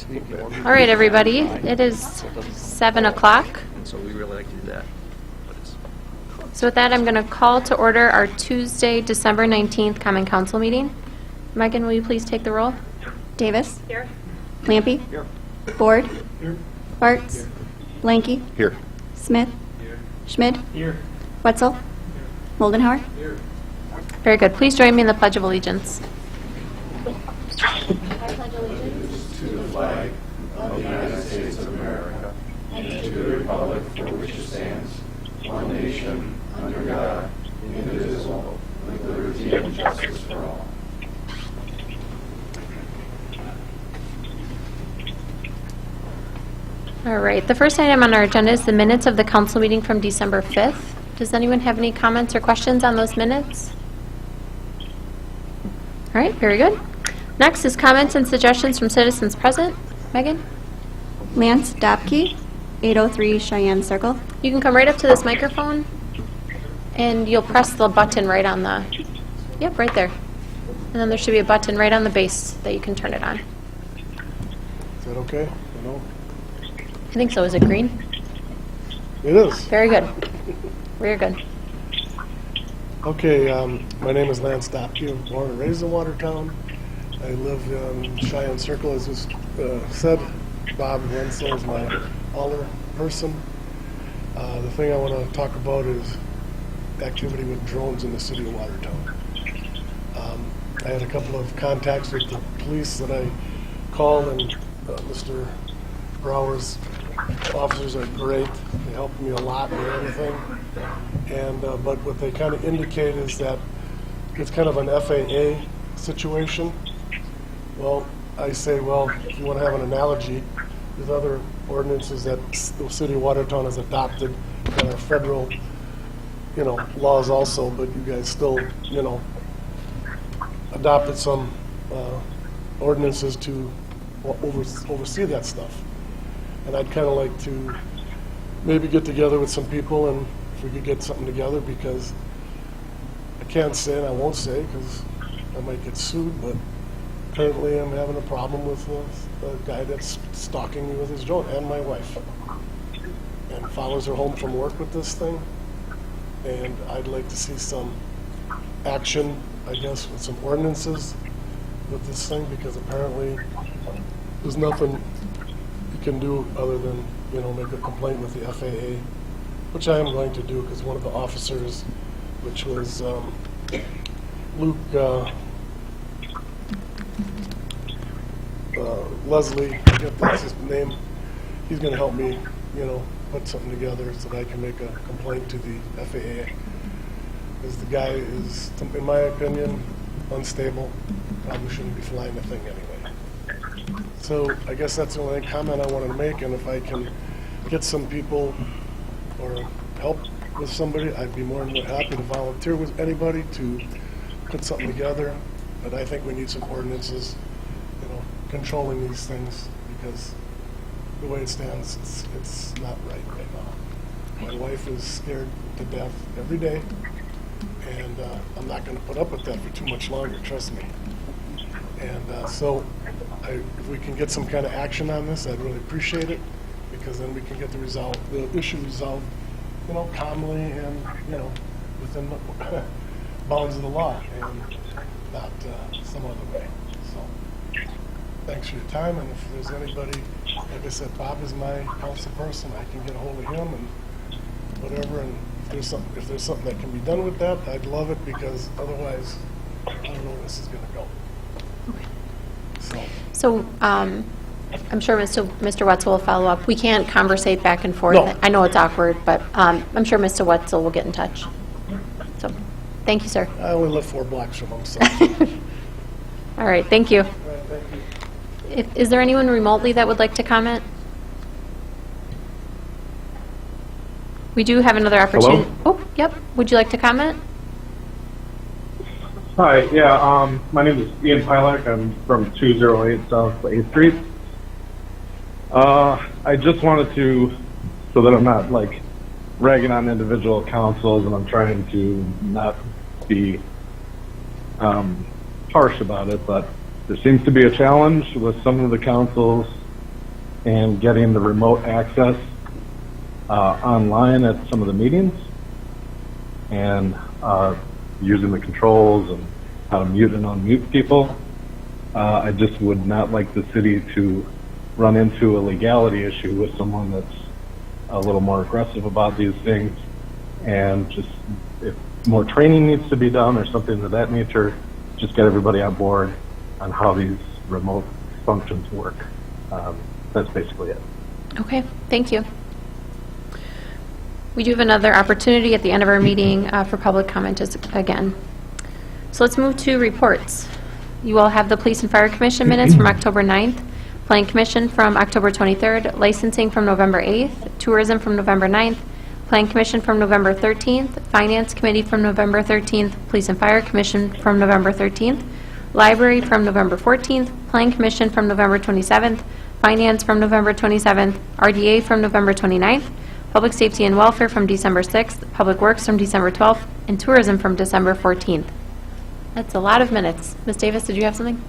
All right, everybody. It is 7 o'clock. So we really like to do that. So with that, I'm going to call to order our Tuesday, December 19th Common Council meeting. Megan, will you please take the roll? Davis. Here. Lampy. Here. Ford. Here. Bartz. Blanky. Here. Smith. Here. Schmidt. Here. Wetzel. Here. Moldenhauer. Here. Very good. Please join me in the Pledge of Allegiance. I pledge allegiance to the flag of the United States of America and to the republic for which it stands, one nation, under God, indivisible, with liberty and justice for all. All right. The first item on our agenda is the minutes of the council meeting from December 5th. Does anyone have any comments or questions on those minutes? All right. Very good. Next is comments and suggestions from citizens present. Megan? Lance Dopke, 803 Cheyenne Circle. You can come right up to this microphone, and you'll press the button right on the, yep, right there. And then there should be a button right on the base that you can turn it on. Is that okay? No? I think so. Is it green? It is. Very good. Very good. Okay, my name is Lance Dopke. I'm born and raised in Watertown. I live in Cheyenne Circle, as just said. Bob Wenzel is my alder person. The thing I want to talk about is activity with drones in the city of Watertown. I had a couple of contacts with the police that I called, and Mr. Brower's officers are great. They helped me a lot with everything. And but what they kind of indicate is that it's kind of an FAA situation. Well, I say, well, if you want to have an analogy, there's other ordinances that the city of Watertown has adopted that are federal, laws also, but you guys still, adopted some ordinances to oversee that stuff. And I'd kind of like to maybe get together with some people and if we could get something together, because I can't say and I won't say because I might get sued, but currently I'm having a problem with the guy that's stalking me with his drone, and my wife, and follows her home from work with this thing. And I'd like to see some action, I guess, with some ordinances with this thing, because apparently there's nothing you can do other than, make a complaint with the FAA, which I am going to do, because one of the officers, which was Luke Leslie, I think that's his name, he's going to help me, put something together so that I can make a complaint to the FAA. Because the guy is, in my opinion, unstable. Probably shouldn't be flying the thing anyway. So I guess that's the only comment I wanted to make, and if I can get some people or help with somebody, I'd be more than happy to volunteer with anybody to put something together. But I think we need some ordinances, controlling these things, because the way it stands, it's not right now. My wife is scared to death every day, and I'm not going to put up with that for too much longer, trust me. And so if we can get some kind of action on this, I'd really appreciate it, because then we can get the issue resolved, calmly and, within the bounds of the law, and not some other way. So thanks for your time, and if there's anybody, like I said, Bob is my council person. I can get a hold of him and whatever, and if there's something that can be done with that, I'd love it, because otherwise, I don't know where this is going to go. Okay. So I'm sure Mr. Wetzel will follow up. We can't conversate back and forth. No. I know it's awkward, but I'm sure Mr. Wetzel will get in touch. So thank you, sir. I only live 4 blocks from him, so. All right. Thank you. All right, thank you. Is there anyone remotely that would like to comment? We do have another opportunity. Hello? Oh, yep. Would you like to comment? Hi, yeah, my name is Ian Pilak. I'm from 208 South 8th Street. I just wanted to, so that I'm not ragging on individual councils, and I'm trying to not be harsh about it, but there seems to be a challenge with some of the councils and getting the remote access online at some of the meetings, and using the controls and how to mute and unmute people. I just would not like the city to run into a legality issue with someone that's a little more aggressive about these things, and just if more training needs to be done or something of that nature, just get everybody on board on how these remote functions work. That's basically it. Okay, thank you. We do have another opportunity at the end of our meeting for public comment again. So let's move to reports. You all have the Police and Fire Commission minutes from October 9th, Planning Commission from October 23rd, Licensing from November 8th, Tourism from November 9th, Planning Commission from November 13th, Finance Committee from November 13th, Police and Fire Commission from November 13th, Library from November 14th, Planning Commission from November 27th, Finance from November 27th, RDA from November 29th, Public Safety and Welfare from December 6th, Public Works from December 12th, and Tourism from December 14th. That's a lot of minutes. Ms. Davis, did you have something?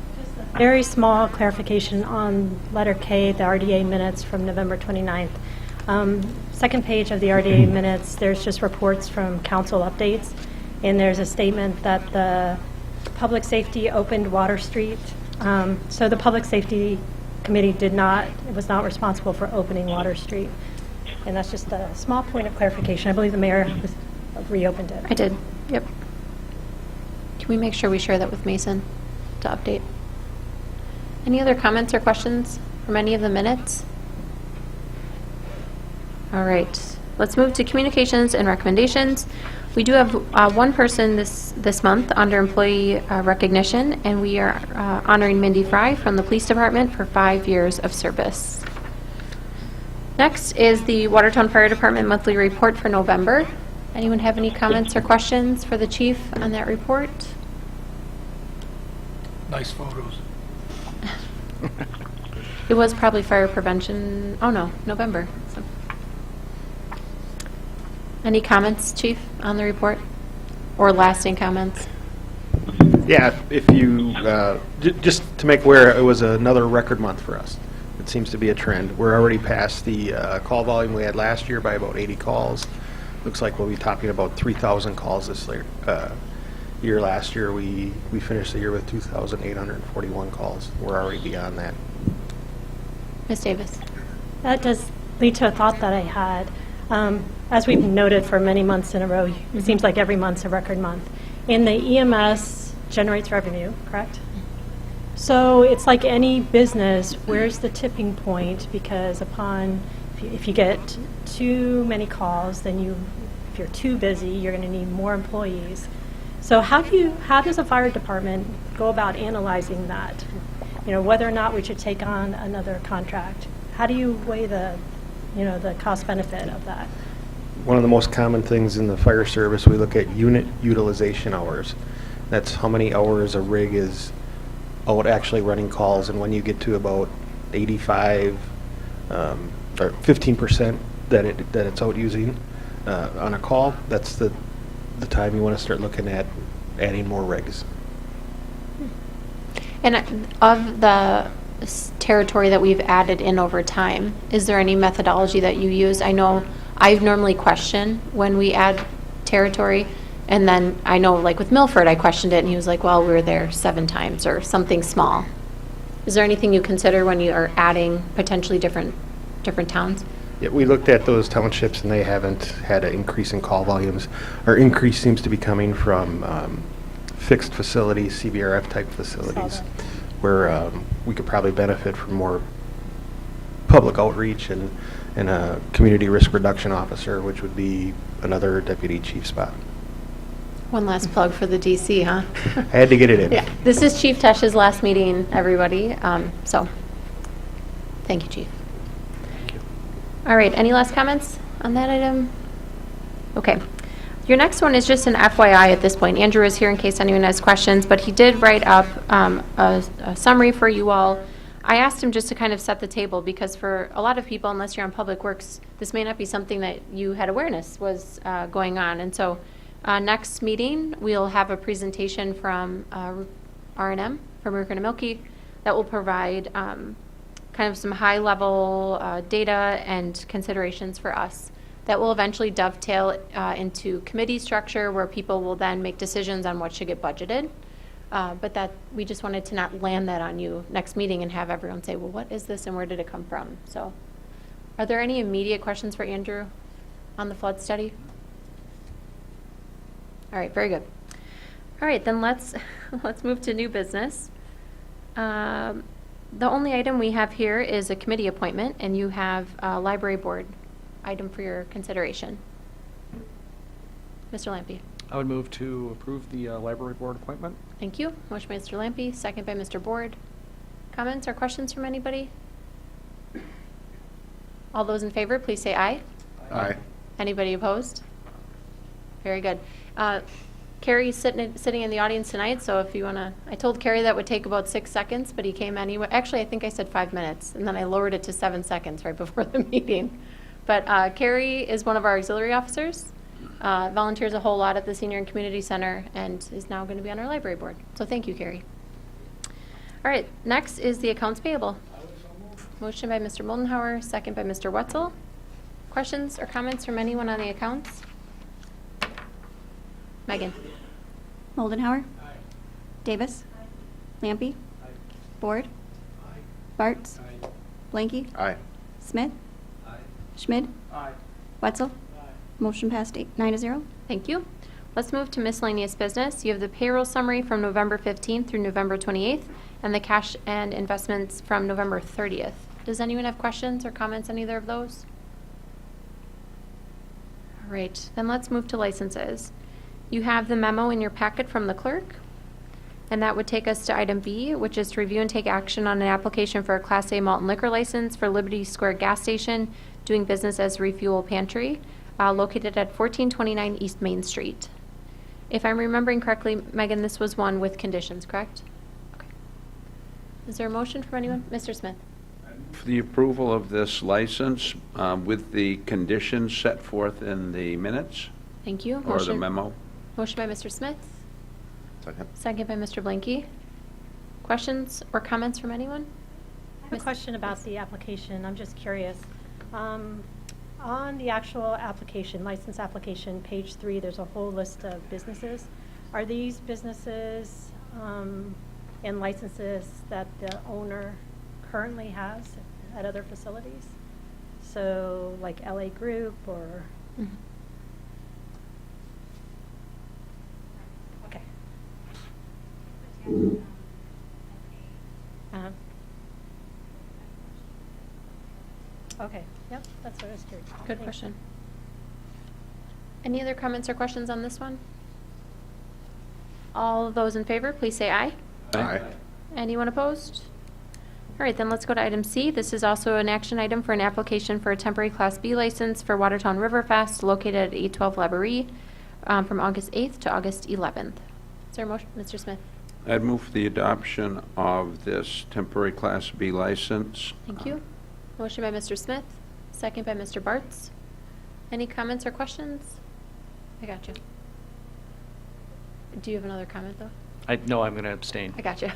Very small clarification on letter K, the RDA minutes from November 29th. Second page of the RDA minutes, there's just reports from council updates, and there's a statement that the Public Safety opened Water Street. So the Public Safety Committee was not responsible for opening Water Street. And that's just a small point of clarification. I believe the mayor reopened it. I did, yep. Can we make sure we share that with Mason to update? Any other comments or questions from any of the minutes? All right, let's move to communications and recommendations. We do have one person this month under employee recognition, and we are honoring Mindy Fry from the Police Department for 5 years of service. Next is the Watertown Fire Department monthly report for November. Anyone have any comments or questions for the chief on that report? Nice photos. It was probably fire prevention, oh no, November. So. Any comments, chief, on the report? Or lasting comments? Yeah, if you, just to make aware, it was another record month for us. It seems to be a trend. We're already past the call volume we had last year by about 80 calls. Looks like we'll be topping about 3,000 calls this year. Last year, we finished the year with 2,841 calls. We're already beyond that. Ms. Davis? That does lead to a thought that I had. As we've noted for many months in a row, it seems like every month's a record month. And the EMS generates revenue, correct? So it's like any business, where's the tipping point? Because if you get too many calls, then if you're too busy, you're going to need more employees. So how does a fire department go about analyzing that? Whether or not we should take on another contract. How do you weigh the cost benefit of that? One of the most common things in the fire service, we look at unit utilization hours. That's how many hours a rig is out actually running calls, and when you get to about 85 or 15% that it's out using on a call, that's the time you want to start looking at adding more rigs. And of the territory that we've added in over time, is there any methodology that you use? I know I normally question when we add territory, and then I know like with Milford I questioned it and he was like, well, we were there 7 times or something small. Is there anything you consider when you are adding potentially different towns? Yeah, we looked at those townships and they haven't had an increase in call volumes. Our increase seems to be coming from fixed facilities, CBRF type facilities, where we could probably benefit from more public outreach and a community risk reduction officer, which would be another deputy chief spot. One last plug for the DC, huh? I had to get it in. Yeah, this is Chief Tesch's last meeting, everybody. So, thank you, Chief. Thank you. All right, any last comments on that item? Okay. Your next one is just an FYI at this point. Andrew is here in case anyone has questions, but he did write up a summary for you all. I asked him just to kind of set the table because for a lot of people, unless you're on Public Works, this may not be something that you had awareness was going on. And so next meeting, we'll have a presentation from R&M, from Ricker and Milky, that will provide kind of some high-level data and considerations for us that will eventually dovetail into committee structure where people will then make decisions on what should get budgeted. But that, we just wanted to not land that on you next meeting and have everyone say, well, what is this and where did it come from? So are there any immediate questions for Andrew on the flood study? All right, very good. All right, then let's move to new business. The only item we have here is a committee appointment, and you have a library board item for your consideration. Mr. Lampe. I would move to approve the library board appointment. Thank you. Motion by Mr. Lampe, second by Mr. Board. Comments or questions from anybody? All those in favor, please say aye. Aye. Anybody opposed? Very good. Carrie's sitting in the audience tonight, so if you want to, I told Carrie that would take about 6 seconds, but he came anyway. Actually, I think I said 5 minutes, and then I lowered it to 7 seconds right before the meeting. But Carrie is one of our auxiliary officers, volunteers a whole lot at the Senior and Community Center, and is now going to be on our library board. So thank you, Carrie. All right, next is the accounts payable. Motion by Mr. Moldenhauer, second by Mr. Wetzel. Questions or comments from anyone on the accounts? Megan. Moldenhauer. Davis. Lampy. Board. Bartz. Blanky. Aye. Smith. Schmid. Wetzel. Motion passed 9-0. Thank you. Let's move to miscellaneous business. You have the payroll summary from November 15th through November 28th, and the cash and investments from November 30th. Does anyone have questions or comments on either of those? All right, then let's move to licenses. You have the memo in your packet from the clerk, and that would take us to item B, which is to review and take action on an application for a Class A malt and liquor license for Liberty Square Gas Station, doing business as Refuel Pantry, located at 1429 East Main Street. If I'm remembering correctly, Megan, this was one with conditions, correct? Okay. Is there a motion from anyone? Mr. Smith? For the approval of this license with the conditions set forth in the minutes Thank you. or the memo. Motion by Mr. Smith, Second. second by Mr. Blanky. Questions or comments from anyone? I have a question about the application. I'm just curious. On the actual application, license application, page 3, there's a whole list of businesses. Are these businesses and licenses that the owner currently has at other facilities? So like LA Group or? Mhm. Okay. Uh-huh. Okay, yep, that's what I was curious. Good question. Any other comments or questions on this one? All of those in favor, please say aye. Aye. Anyone opposed? All right, then let's go to item C. This is also an action item for an application for a temporary Class B license for Watertown Riverfest located at 812 Laborie from August 8th to August 11th. Is there a motion? Mr. Smith? I'd move for the adoption of this temporary Class B license. Thank you. Motion by Mr. Smith, second by Mr. Bartz. Any comments or questions? I got you. Do you have another comment, though? No, I'm going to abstain. I got you.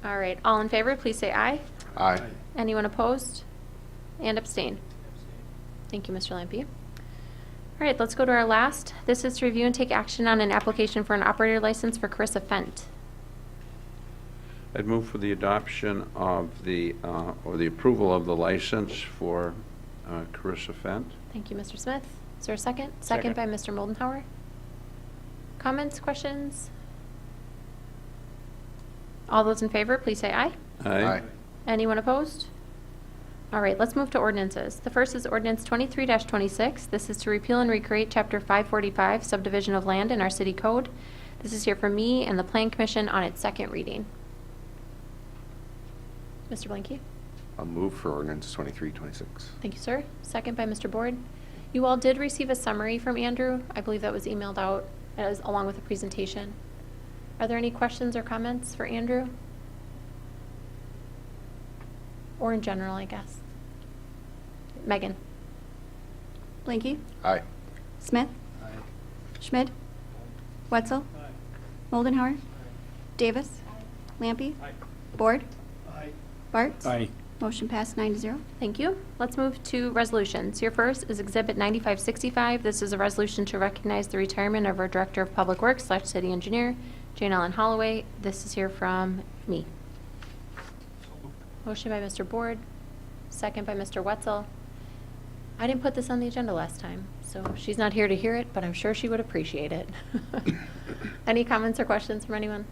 All right, all in favor, please say aye. Aye. Anyone opposed? And abstain. Thank you, Mr. Lampe. All right, let's go to our last. This is to review and take action on an application for an operator license for Carissa Fent. I'd move for the adoption of the, or the approval of the license for Carissa Fent. Thank you, Mr. Smith. Is there a second? Second. By Mr. Moldenhauer. Comments, questions? All those in favor, please say aye. Aye. Anyone opposed? All right, let's move to ordinances. The first is ordinance 23-26. This is to repeal and recreate Chapter 545, subdivision of land in our city code. This is here for me and the Plan Commission on its second reading. Mr. Blanky? I'll move for ordinance 2326. Thank you, sir. Second by Mr. Board. You all did receive a summary from Andrew. I believe that was emailed out along with a presentation. Are there any questions or comments for Andrew? Or in general, I guess. Megan? Blanky. Aye. Smith. Schmid. Wetzel. Moldenhauer. Davis. Lampy. Board. Bartz? Aye. Motion passed 9-0. Thank you. Let's move to resolutions. Your first is Exhibit 9565. This is a resolution to recognize the retirement of our Director of Public Works / City Engineer, Jane Ellen Holloway. This is here from me. Motion by Mr. Board, second by Mr. Wetzel. I didn't put this on the agenda last time, so she's not here to hear it, but I'm sure she would appreciate it. Any comments or questions from anyone?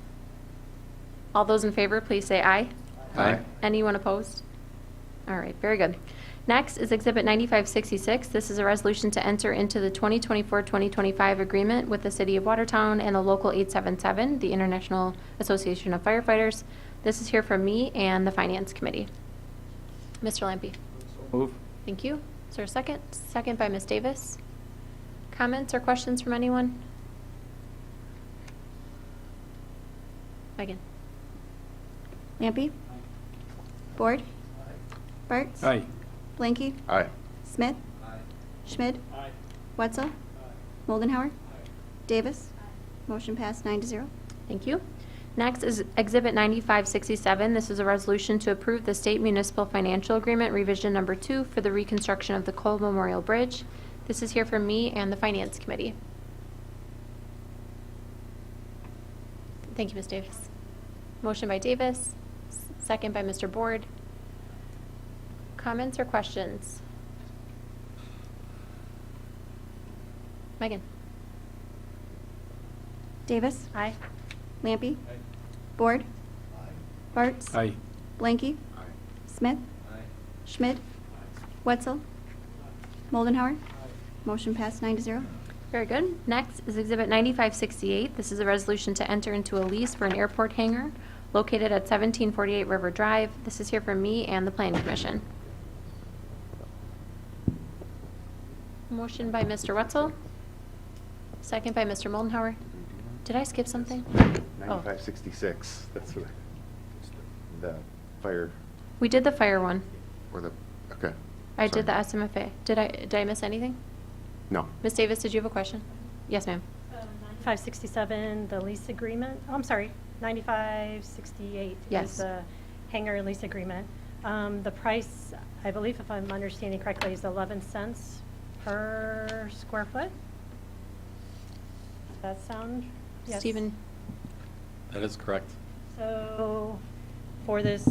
All those in favor, please say aye. Aye. Anyone opposed? All right, very good. Next is Exhibit 9566. This is a resolution to enter into the 2024-2025 agreement with the City of Watertown and the Local 877, the International Association of Firefighters. This is here from me and the Finance Committee. Mr. Lampy. Move. Thank you. Is there a second? Second by Ms. Davis. Comments or questions from anyone? Megan. Lampy? Board? Bartz? Aye. Blanky? Aye. Smith? Schmid? Wetzel? Moldenhauer? Davis? Motion passed 9-0. Thank you. Next is Exhibit 9567. This is a resolution to approve the State Municipal Financial Agreement Revision Number 2 for the reconstruction of the Cole Memorial Bridge. This is here from me and the Finance Committee. Thank you, Ms. Davis. Motion by Davis, second by Mr. Board. Comments or questions? Megan. Davis? Aye. Lampy? Board? Bartz? Aye. Blanky? Smith? Schmid? Wetzel? Moldenhauer? Motion passed 9-0. Very good. Next is Exhibit 9568. This is a resolution to enter into a lease for an airport hangar located at 1748 River Drive. This is here from me and the Planning Commission. Motion by Mr. Wetzel, second by Mr. Moldenhauer. Did I skip something? Oh, 9566, that's what, the fire, we did the fire one. or the, okay. I did the Sorry. SMFA. Did I miss anything? No. Ms. Davis, did you have a question? Yes, ma'am. 9567, the lease agreement, oh, I'm sorry, 9568 Yes. is the hangar lease agreement. The price, I believe if I'm understanding correctly, is 11 cents per square foot? Does that sound? Yes. Stephen, That is correct. So for this,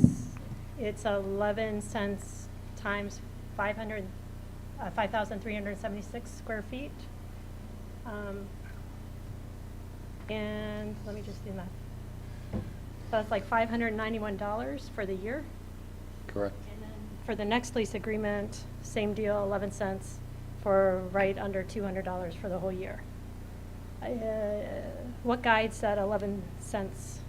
it's 11 cents times 5,376 square feet. And let me just do math. So that's like $591 for the year. Correct. And then for the next lease agreement, same deal, 11 cents for right under $200 for the whole year. What guides that 11 cents?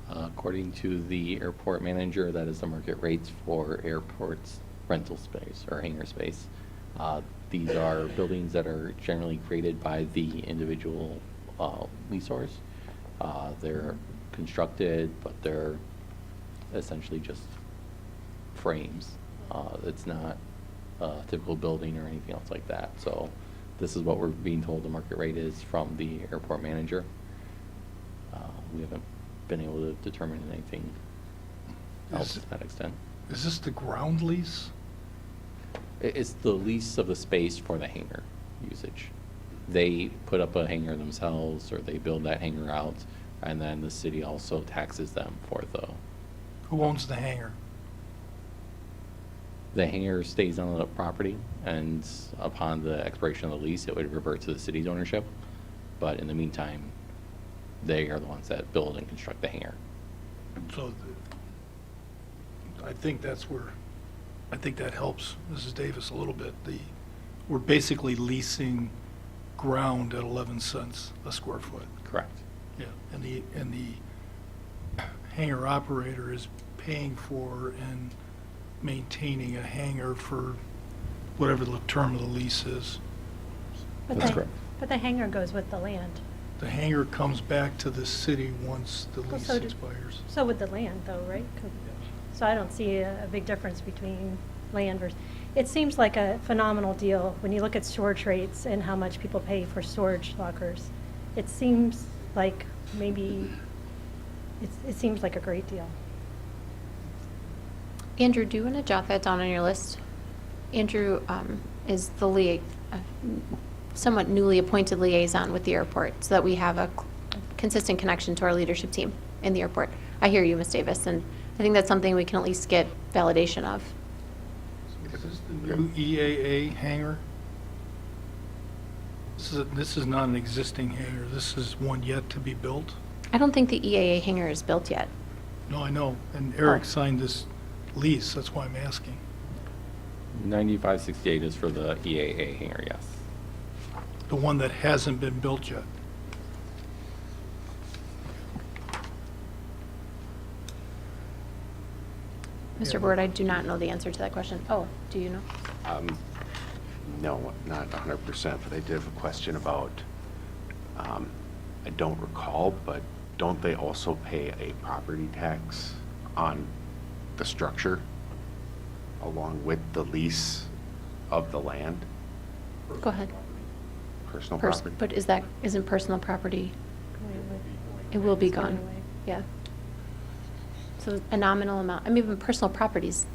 According to the airport manager, that is the market rates for airports rental space or hangar space. These are buildings that are generally created by the individual leasors. They're constructed, but they're essentially just frames. It's not a typical building or anything else like that. So this is what we're being told the market rate is from the airport manager. We haven't been able to determine anything else to that extent. Is this the ground lease? It's the lease of the space for the hangar usage. They put up a hangar themselves, or they build that hangar out, and then the city also taxes them for Who owns the hangar? the hangar stays on the property, and upon the expiration of the lease, it would revert to the city's ownership. But in the meantime, they are the ones that build and construct the hangar. So I think that helps Mrs. Davis a little bit. We're basically leasing ground at 11 cents a square foot. Correct. Yeah, and the hangar operator is paying for and maintaining a hangar for whatever the term of the lease is. That's correct. But the hangar goes with the land. The hangar comes back to the city once the Well, lease so did- expires. So would the land though, right? So I don't see a big difference between land versus, it seems like a phenomenal deal when you look at storage rates and how much people pay for storage lockers. It seems like maybe, it seems like a great deal. Andrew, do you want to jot that down on your list? Andrew is the somewhat newly appointed liaison with the airport, so that we have a consistent connection to our leadership team in the airport. I hear you, Ms. Davis, and I think that's something we can at least get validation of. Is this the new EAA hangar? This is not an existing hangar. This is one yet to be built? I don't think the EAA hangar is built yet. No, I know. And Eric Oh. signed this lease. That's why I'm asking. 9568 is for the EAA hangar, yes. The one that hasn't been built yet. Mr. Board, I do not know the answer to that question. Oh, do you know? No, not 100%, but I did have a question about, I don't recall, but don't they also pay a property tax on the structure along with the lease of the land? Go ahead. Personal property? But isn't personal property, it will be gone. Yeah. So a nominal amount, I mean, even personal property's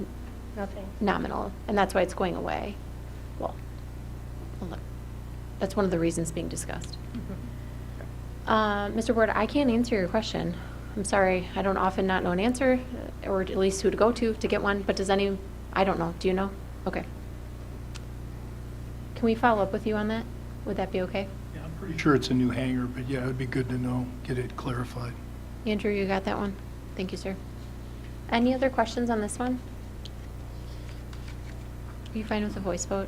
Nothing. nominal, and that's why it's going away. Well, look, that's one of the reasons being discussed. Mr. Board, I can't answer your question. I'm sorry, I don't often not know an answer, or at least who to go to get one, but I don't know, do you know? Okay. Can we follow up with you on that? Would that be okay? Yeah, I'm pretty sure it's a new hangar, but yeah, it would be good to know, get it clarified. Andrew, you got that one? Thank you, sir. Any other questions on this one? Are you fine with a voice vote?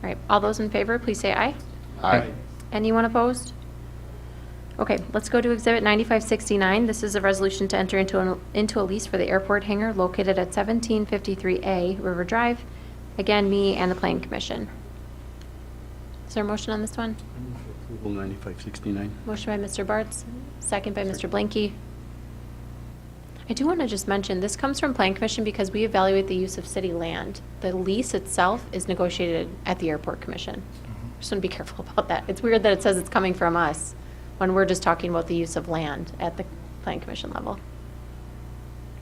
All right, all those in favor, please say aye. Aye. Anyone opposed? Okay, let's go to Exhibit 9569. This is a resolution to enter into a lease for the airport hangar located at 1753A River Drive. Again, me and the Planning Commission. Is there a motion on this one? Approval 9569. Motion by Mr. Bartz, second by Mr. Blanky. I do want to just mention, this comes from Plan Commission because we evaluate the use of city land. The lease itself is negotiated at the Airport Commission. Just want to be careful about that. It's weird that it says it's coming from us when we're just talking about the use of land at the Plan Commission level.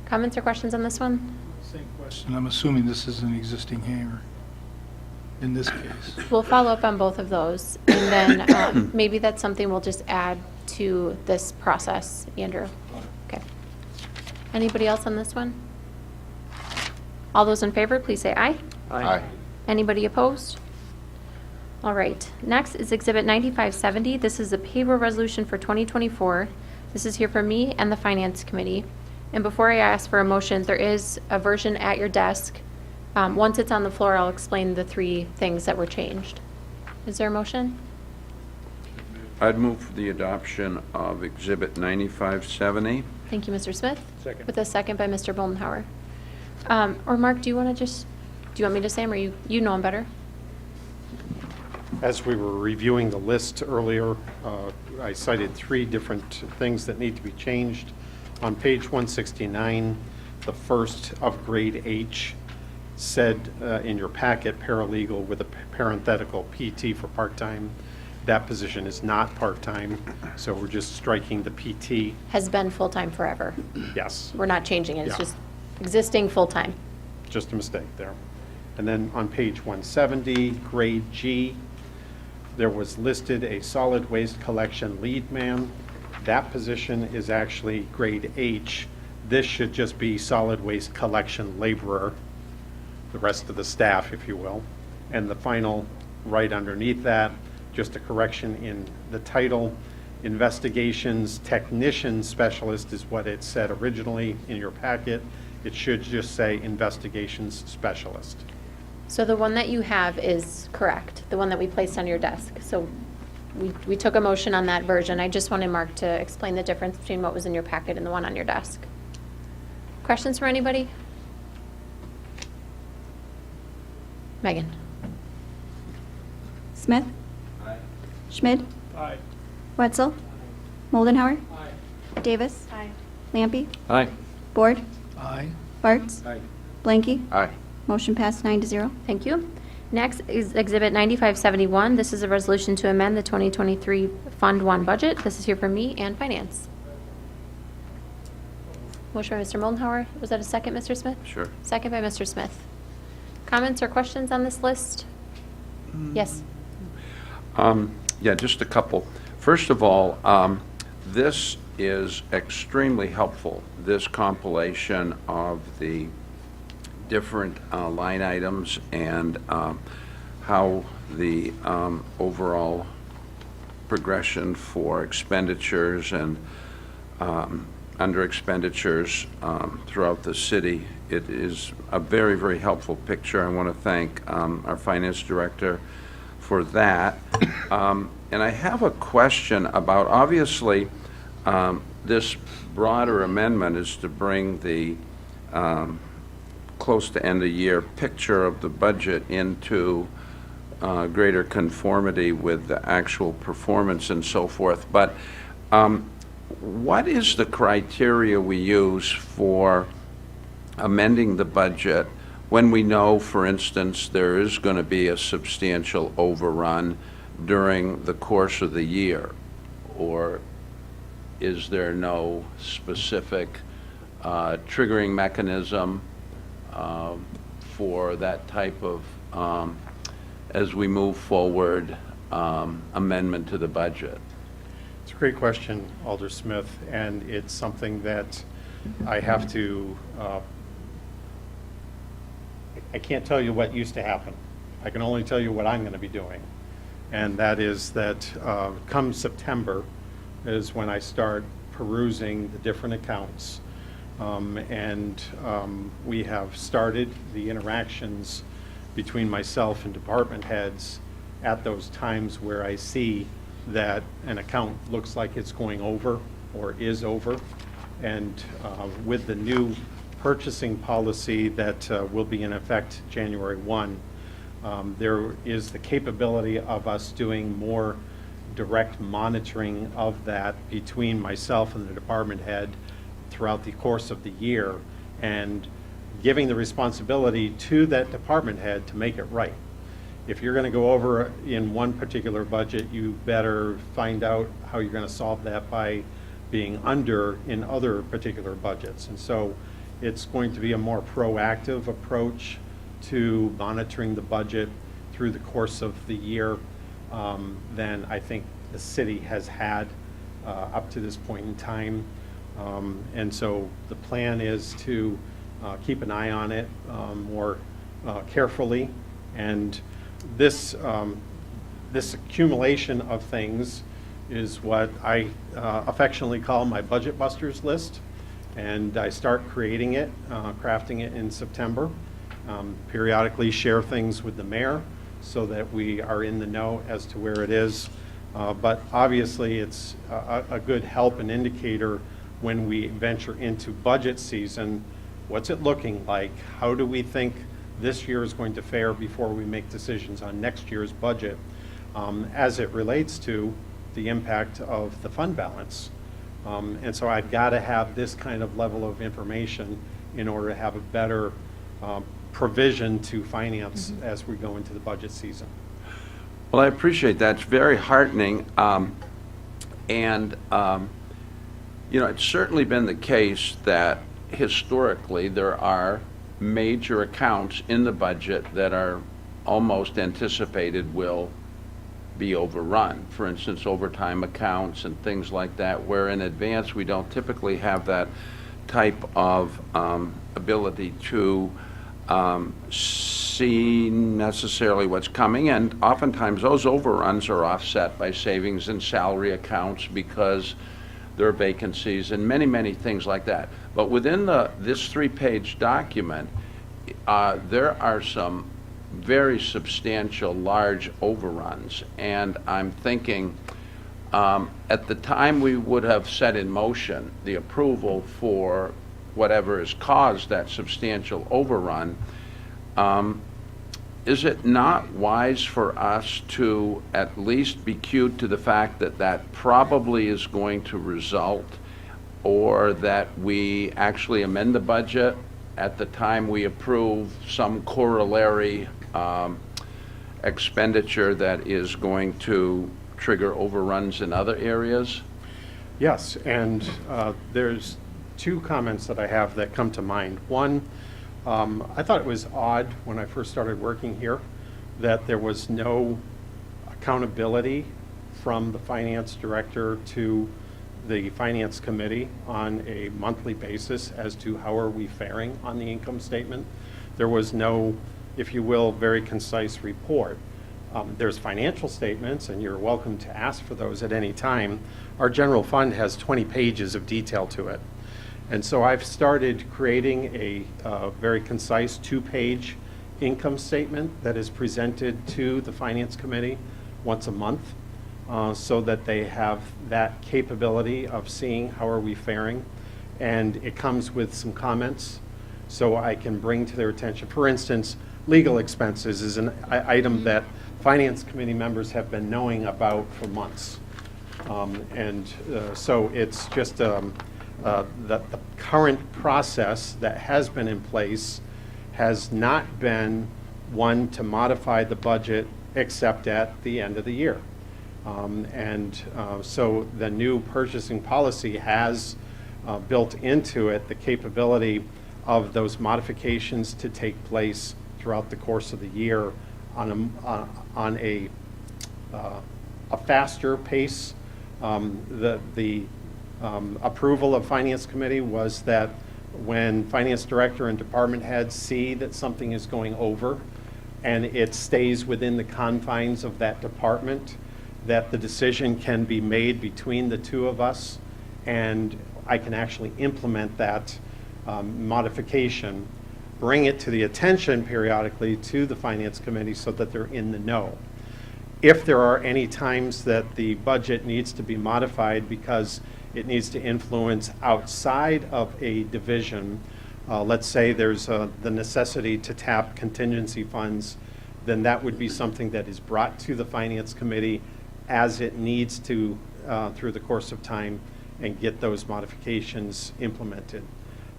Comments or questions on this one? Same question. I'm assuming this is an existing hangar in this case. We'll follow up on both of those, and then maybe that's something we'll just add to this process, Andrew. Okay. Anybody else on this one? All those in favor, please say aye. Aye. Anybody opposed? All right. Next is Exhibit 9570. This is a payroll resolution for 2024. This is here for me and the Finance Committee. And before I ask for a motion, there is a version at your desk. Once it's on the floor, I'll explain the three things that were changed. Is there a motion? I'd move for the adoption of Exhibit 9570. Thank you, Mr. Smith. Second. With a second by Mr. Boldenhauer. Or Mark, do you want me to say them, or you know them better? As we were reviewing the list earlier, I cited three different things that need to be changed. On page 169, the first of grade H said in your packet paralegal with a parenthetical PT for part-time. That position is not part-time, so we're just striking the PT. Has been full-time forever. Yes, We're not changing it. It's Yeah. just existing full-time. just a mistake there. And then on page 170, grade G, there was listed a solid waste collection lead man. That position is actually grade H. This should just be solid waste collection laborer, the rest of the staff, if you will. And the final, right underneath that, just a correction in the title, investigations technician specialist is what it said originally in your packet. It should just say investigations specialist. So the one that you have is correct, the one that we placed on your desk. So we took a motion on that version. I just wanted Mark to explain the difference between what was in your packet and the one on your desk. Questions from anybody? Megan? Smith? Schmid? Aye. Wetzel? Moldenhauer? Davis? Lampy? Aye. Board? Aye. Bartz? Blanky? Aye. Motion passed 9-0. Thank you. Next is Exhibit 9571. This is a resolution to amend the 2023 Fund 1 budget. This is here for me and Finance. Motion by Mr. Moldenhauer. Was that a second, Mr. Smith? Sure. Second by Mr. Smith. Comments or questions on this list? Yes. Yeah, just a couple. First of all, this is extremely helpful, this compilation of the different line items and how the overall progression for expenditures and under expenditures throughout the city. It is a very, very helpful picture. I want to thank our finance director for that. And I have a question about, obviously, this broader amendment is to bring the close to end of year picture of the budget into greater conformity with the actual performance and so forth. But what is the criteria we use for amending the budget when we know, for instance, there is going to be a substantial overrun during the course of the year? Or is there no specific triggering mechanism for that type of, as we move forward, amendment to the budget? It's a great question, Alder Smith, and it's something that I have to, I can't tell you what used to happen. I can only tell you what I'm going to be doing. And that is that come September is when I start perusing the different accounts. We have started the interactions between myself and department heads at those times where I see that an account looks like it's going over or is over. And with the new purchasing policy that will be in effect January 1, there is the capability of us doing more direct monitoring of that between myself and the department head throughout the course of the year, and giving the responsibility to that department head to make it right. If you're going to go over in one particular budget, you better find out how you're going to solve that by being under in other particular budgets. And so it's going to be a more proactive approach to monitoring the budget through the course of the year than I think the city has had up to this point in time. And so the plan is to keep an eye on it more carefully. And this accumulation of things is what I affectionately call my budget busters list. And I start creating it, crafting it in September. Periodically share things with the mayor so that we are in the know as to where it is. But obviously it's a good help and indicator when we venture into budget season. What's it looking like? How do we think this year is going to fare before we make decisions on next year's budget as it relates to the impact of the fund balance? And so I've got to have this kind of level of information in order to have a better provision to finance as we go into the budget season. Well, I appreciate that. It's very heartening. It's certainly been the case that historically there are major accounts in the budget that are almost anticipated will be overrun. For instance, overtime accounts and things like that, where in advance we don't typically have that type of ability to see necessarily what's coming. And oftentimes those overruns are offset by savings in salary accounts because there are vacancies and many, many things like that. But within this 3-page document, there are some very substantial, large overruns. And I'm thinking, at the time we would have set in motion the approval for whatever has caused that substantial overrun, is it not wise for us to at least be cued to the fact that that probably is going to result, or that we actually amend the budget at the time we approve some corollary expenditure that is going to trigger overruns in other areas? Yes, and there's two comments that I have that come to mind. One, I thought it was odd when I first started working here that there was no accountability from the finance director to the finance committee on a monthly basis as to how are we faring on the income statement. There was no, if you will, very concise report. There's financial statements, and you're welcome to ask for those at any time. Our general fund has 20 pages of detail to it. And so I've started creating a very concise 2-page income statement that is presented to the finance committee once a month, so that they have that capability of seeing how are we faring. And it comes with some comments so I can bring to their attention. For instance, legal expenses is an item that finance committee members have been knowing about for months. So it's just the current process that has been in place has not been one to modify the budget except at the end of the year. So the new purchasing policy has built into it the capability of those modifications to take place throughout the course of the year on a faster pace. The approval of Finance Committee was that when Finance Director and Department heads see that something is going over and it stays within the confines of that department, that the decision can be made between the two of us, and I can actually implement that modification, bring it to the attention periodically to the Finance Committee so that they're in the know. If there are any times that the budget needs to be modified because it needs to influence outside of a division, let's say there's the necessity to tap contingency funds, then that would be something that is brought to the Finance Committee as it needs to through the course of time and get those modifications implemented.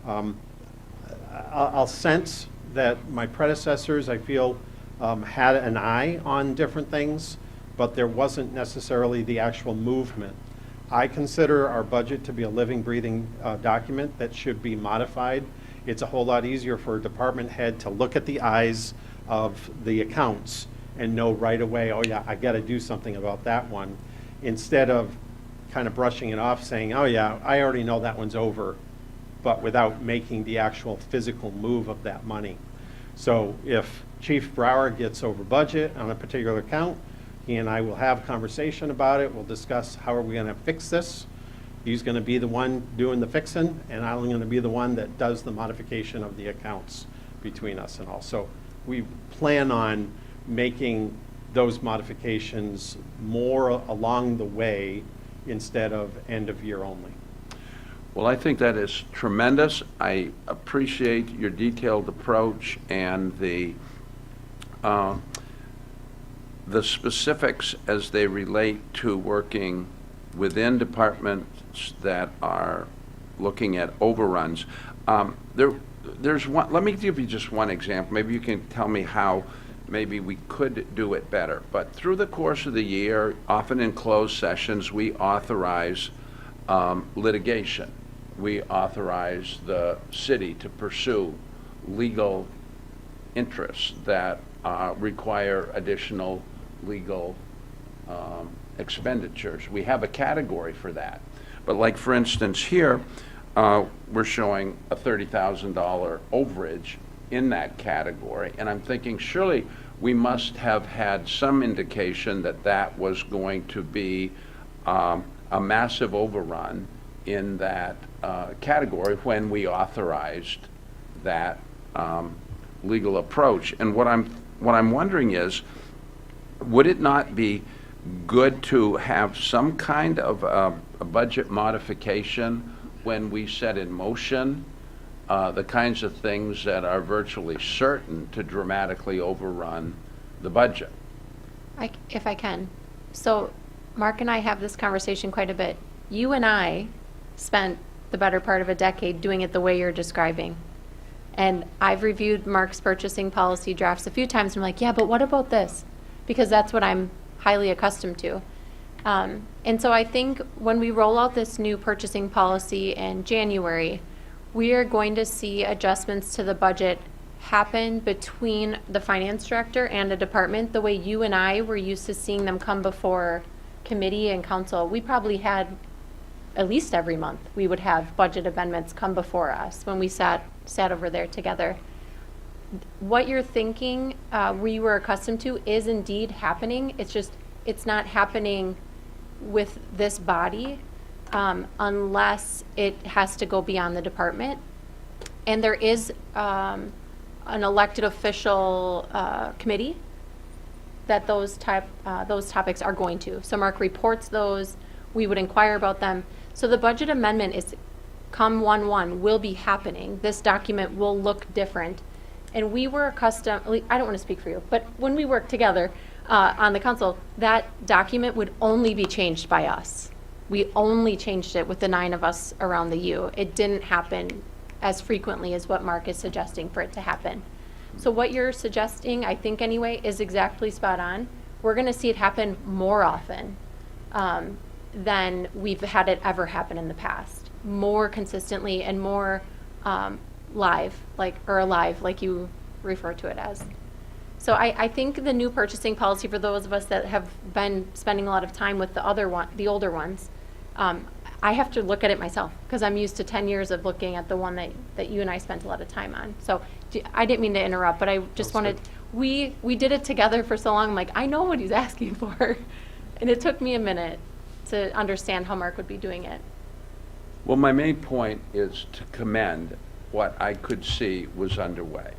I'll sense that my predecessors, I feel, had an eye on different things, but there wasn't necessarily the actual movement. I consider our budget to be a living, breathing document that should be modified. It's a whole lot easier for a department head to look at the eyes of the accounts and know right away, oh yeah, I got to do something about that one, instead of kind of brushing it off saying, oh yeah, I already know that one's over, but without making the actual physical move of that money. So if Chief Brower gets over budget on a particular account, he and I will have a conversation about it. We'll discuss how are we going to fix this. He's going to be the one doing the fixing, and I'm going to be the one that does the modification of the accounts between us and all. So we plan on making those modifications more along the way instead of end of year only. Well, I think that is tremendous. I appreciate your detailed approach and the specifics as they relate to working within departments that are looking at overruns. There's one. Let me give you just one example. Maybe you can tell me how maybe we could do it better. But through the course of the year, often in closed sessions, we authorize litigation. We authorize the city to pursue legal interests that require additional legal expenditures. We have a category for that. But like, for instance, here, we're showing a $30,000 overage in that category. And I'm thinking, surely we must have had some indication that that was going to be a massive overrun in that category when we authorized that legal approach. And what I'm wondering is, would it not be good to have some kind of a budget modification when we set in motion the kinds of things that are virtually certain to dramatically overrun the budget? If I can. So Mark and I have this conversation quite a bit. You and I spent the better part of a decade doing it the way you're describing. And I've reviewed Mark's purchasing policy drafts a few times, and I'm like, yeah, but what about this? Because that's what I'm highly accustomed to. And so I think when we roll out this new purchasing policy in January, we are going to see adjustments to the budget happen between the finance director and a department, the way you and I were used to seeing them come before committee and council. We probably had, at least every month, we would have budget amendments come before us when we sat over there together. What you're thinking, we were accustomed to, is indeed happening. It's just, it's not happening with this body unless it has to go beyond the department. And there is an elected official committee that those topics are going to. So Mark reports those, we would inquire about them. So the budget amendment is, come 1/1, will be happening. This document will look different. And we were accustomed, I don't want to speak for you, but when we worked together on the council, that document would only be changed by us. We only changed it with the 9 of us around the U. It didn't happen as frequently as what Mark is suggesting for it to happen. So what you're suggesting, I think anyway, is exactly spot on. We're going to see it happen more often than we've had it ever happen in the past. More consistently and more alive, like you refer to it as. So I think the new purchasing policy, for those of us that have been spending a lot of time with the older ones, I have to look at it myself because I'm used to 10 years of looking at the one that you and I spent a lot of time on. So I didn't mean to interrupt, but I just wanted, we did it together for so long. I'm like, I know what he's asking for. And it took me a minute to understand how Mark would be doing it. Well, my main point is to commend what I could see was underway.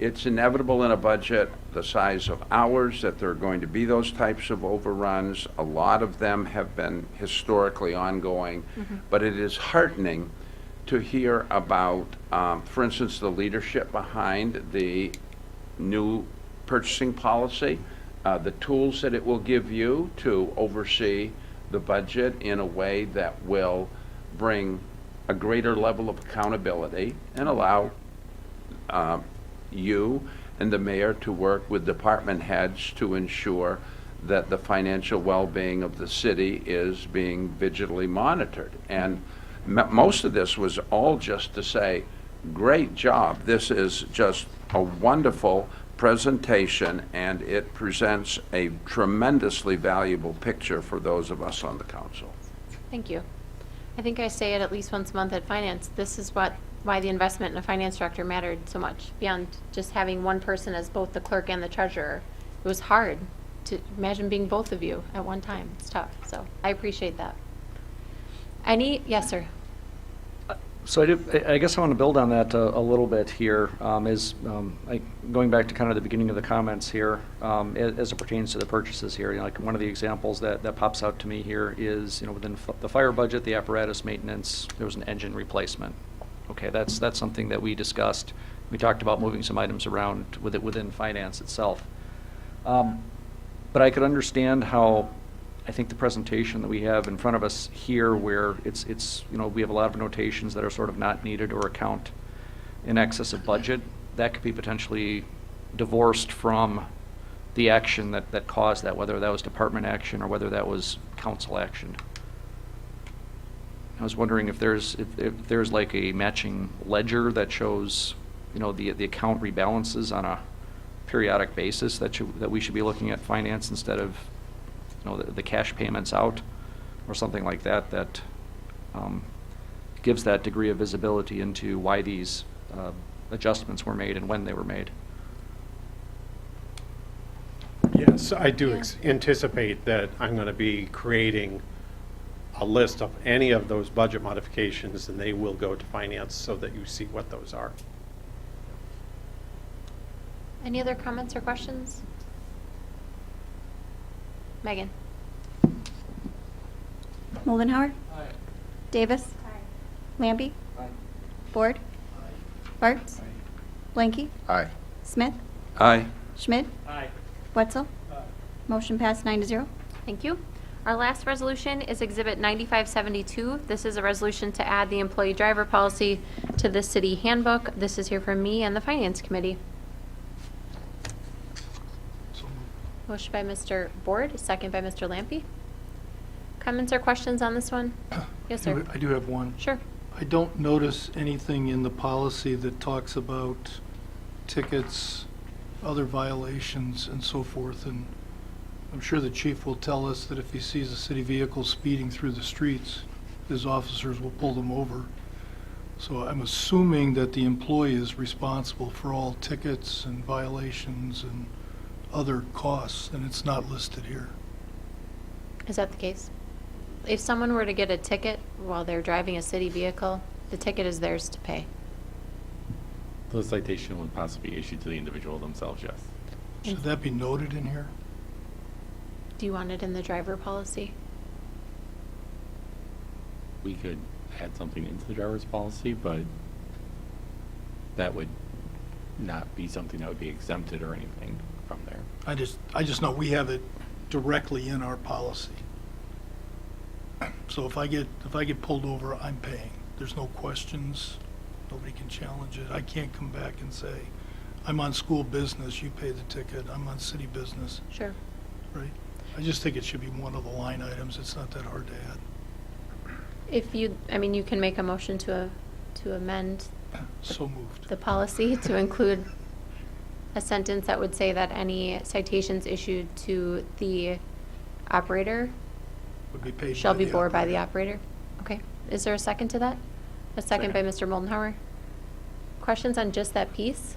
It's inevitable in a budget the size of ours that there are going to be those types of overruns. A lot of them have been historically ongoing, but it is heartening to hear about, for instance, the leadership behind the new purchasing policy, the tools that it will give you to oversee the budget in a way that will bring a greater level of accountability and allow you and the mayor to work with department heads to ensure that the financial well-being of the city is being vigilantly monitored. And most of this was all just to say, great job. This is just a wonderful presentation, and it presents a tremendously valuable picture for those of us on the council. Thank you. I think I say it at least once a month at finance. This is why the investment in a finance director mattered so much, beyond just having one person as both the clerk and the treasurer. It was hard to imagine being both of you at one time. It's tough, so I appreciate that. Yes, sir. So I guess I want to build on that a little bit here, going back to kind of the beginning of the comments here, as it pertains to the purchases here. Like one of the examples that pops out to me here is, within the fire budget, the apparatus maintenance, there was an engine replacement. Okay, that's something that we discussed. We talked about moving some items around within finance itself. But I could understand how, I think the presentation that we have in front of us here, where it's we have a lot of notations that are sort of not needed or account in excess of budget, that could be potentially divorced from the action that caused that, whether that was department action or whether that was council action. I was wondering if there's like a matching ledger that shows the account rebalances on a periodic basis that we should be looking at finance instead of the cash payments out, or something like that gives that degree of visibility into why these adjustments were made and when they were made. Yes, I do anticipate that I'm going to be creating a list of any of those budget modifications, and they will go to finance so that you see what those are. Any other comments or questions? Megan. Moldenhauer. Aye. Davis. Lampy. Ford. Bartz. Blanky. Aye. Smith. Aye. Schmidt. Aye. Wetzel. Motion passed 9-0. Thank you. Our last resolution is Exhibit 9572. This is a resolution to add the employee driver policy to the city handbook. This is here from me and the Finance Committee. Motion by Mr. Board, second by Mr. Lampy. Comments or questions on this one? Yes, sir. I do have one. Sure. I don't notice anything in the policy that talks about tickets, other violations, and so forth. And I'm sure the chief will tell us that if he sees a city vehicle speeding through the streets, his officers will pull them over. So I'm assuming that the employee is responsible for all tickets and violations and other costs, and it's not listed here. Is that the case? If someone were to get a ticket while they're driving a city vehicle, the ticket is theirs to pay. The citation would possibly be issued to the individual themselves, yes. Should that be noted in here? Do you want it in the driver policy? We could add something into the driver's policy, but that would not be something that would be exempted or anything from there. I just know we have it directly in our policy. So if I get pulled over, I'm paying. There's no questions. Nobody can challenge it. I can't come back and say, I'm on school business, you pay the ticket. I'm on city business, Sure. right? I just think it should be one of the line items. It's not that hard to add. If you, I mean, you can make a motion to amend So moved. the policy to include a sentence that would say that any citations issued to the operator Would be paid shall by be the bore by the operator. operator. Okay. Is there a second to that? A second by Mr. Moldenhauer. Questions on just that piece?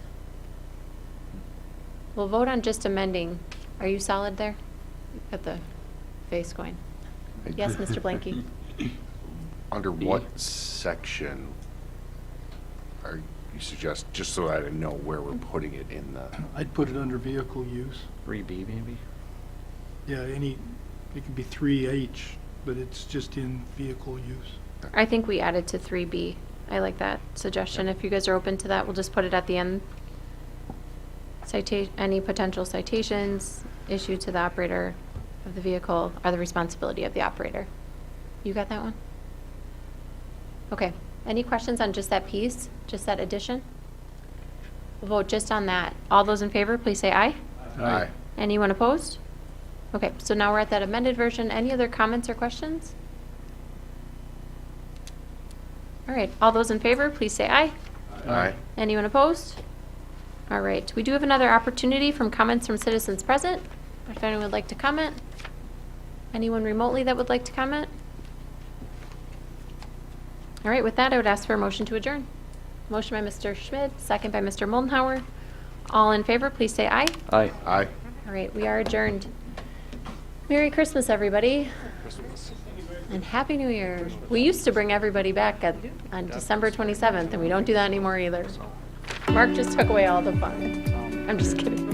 We'll vote on just amending. Are you solid there? Got the face going. Yes, Mr. Blanky? Under what section are you suggest, just so I know where we're putting it in the, I'd put it under vehicle use. 3B maybe? Yeah, it could be 3H, but it's just in vehicle use. I think we added to 3B. I like that suggestion. If you guys are open to that, we'll just put it at the end. Any potential citations issued to the operator of the vehicle are the responsibility of the operator. You got that one? Okay. Any questions on just that piece, just that addition? We'll vote just on that. All those in favor, please say aye. Aye. Anyone opposed? Okay, so now we're at that amended version. Any other comments or questions? All right, all those in favor, please say aye. Aye. Anyone opposed? All right, we do have another opportunity from comments from citizens present. If anyone would like to comment. Anyone remotely that would like to comment? All right, with that, I would ask for a motion to adjourn. Motion by Mr. Schmidt, second by Mr. Moldenhauer. All in favor, please say aye. Aye. Aye. All right, we are adjourned. Merry Christmas, everybody. And Happy New Year. We used to bring everybody back on December 27th, and we don't do that anymore either. Mark just took away all the fun. I'm just kidding.